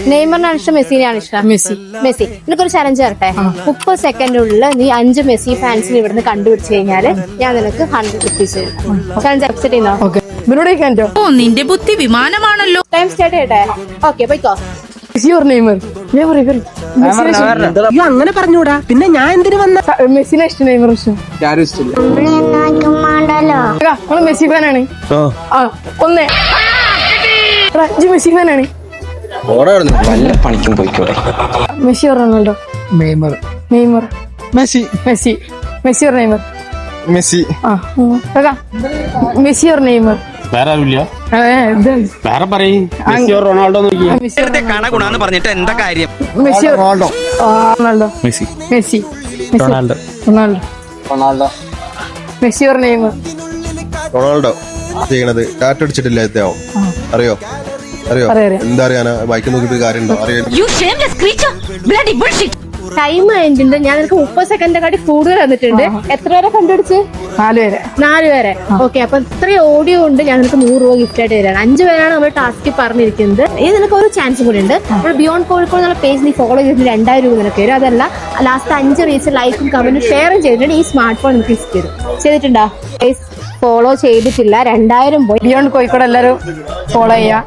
നെയ്മറിനാണ് ഇഷ്ടം, മെസ്സിനെയാണ് ഇഷ്ടം? Messi. Messi. നിനക്കൊരു ചലഞ്ച് തരട്ടെ? 30 സെക്കൻഡിനുള്ളിൽ നീ 5 മെസ്സി ഫാൻസിന് ഇവിടുന്ന് കണ്ടുപിടിച്ചു കഴിഞ്ഞാല് ഞാൻ നിനക്ക് 100 rupees തരും. ചലഞ്ച് അക്സെപ്റ്റ് ചെയ്യുന്നോ? ഇവരോടേക്കോ? ഓ നിന്റെ ബുദ്ധി വിമാനമാണല്ലോ. ടൈം സ്റ്റാർട്ട് ചെയ്യട്ടെ? ഓക്കെ, പോയിക്കോ. Messi or Neymar? അങ്ങനെ പറഞ്ഞൂടാ, പിന്നെ ഞാൻ എന്തിനു വന്ന? മെസ്സിനെ ഇഷ്ടം, നെയ്മർ ഇഷ്ടം? നമ്മള് മെസ്സി ഫാനാണ്. ഒന്നേ അഞ്ച് മെസ്സി ഫാനാണ്. പണിക്കും പോയിക്കോട്ടെ. Messi or Ronaldo? Neymar. Neymar. Messi. Messi. Messi or Neymar? Messi. Messi or Neymar? വേറെ ആരുമില്ല, വേറെ പറയും. മെസ്സിയോ റൊണാൾഡോ ഗുണാന്ന് പറഞ്ഞിട്ട് എന്താ കാര്യം? Messi or Ronaldo? Ronaldo. Messi. Messi. Ronaldo. Ronaldo. Ronaldo. Messi or Neymar? Ronaldo ചെയ്യണത് ടാറ്റ അടിച്ചിട്ടില്ല. എത്താവോ? അറിയോ? അറിയോ? എന്താ അറിയാനാ? ബൈക്ക് നോക്കിട്ട് കാര്യമുണ്ടോ? അറിയാം. ടൈം കഴിഞ്ഞിട്ടുണ്ട്. ഞാൻ നിനക്ക് 30 സെക്കൻഡിനെക്കാട്ടി കൂടുതൽ വന്നിട്ടുണ്ട്. എത്ര പേരെ കണ്ടുപിടിച്ച്? 4 പേരെ. ഓക്കെ, അപ്പൊ ഇത്രയും ഓഡിയോ ഉണ്ട്. ഞാൻ നിനക്ക് 100 രൂപ ഗിഫ്റ്റ് ആയിട്ട് തരാണ്. 5 പേരാണ് നമ്മൾ ടാസ്കിൽ പറഞ്ഞിരിക്കുന്നത്. ഇനി നിനക്ക് ഒരു ചാൻസ് കൂടി ഉണ്ട്. നമ്മൾ ബിയോണ്ട് കോഴിക്കോട് എന്നുള്ള പേജ് നീ ഫോളോ ചെയ്തിട്ട് 2000 രൂപ നിനക്ക് തരും. അതല്ല, ലാസ്റ്റ് 5 റീൽസ് ലൈക്കും കമന്റും ഷെയറും ചെയ്തിട്ടുണ്ട്. ഈ സ്മാർട്ട് ഫോൺ നിനക്ക് ഗിഫ്റ്റ് തരും. ചെയ്തിട്ടുണ്ടോ? ഫോളോ ചെയ്തിട്ടില്ല, 2000 പോയി. ബിയോണ്ട് കോഴിക്കോട് എല്ലാരും ഫോളോ ചെയ്യാം.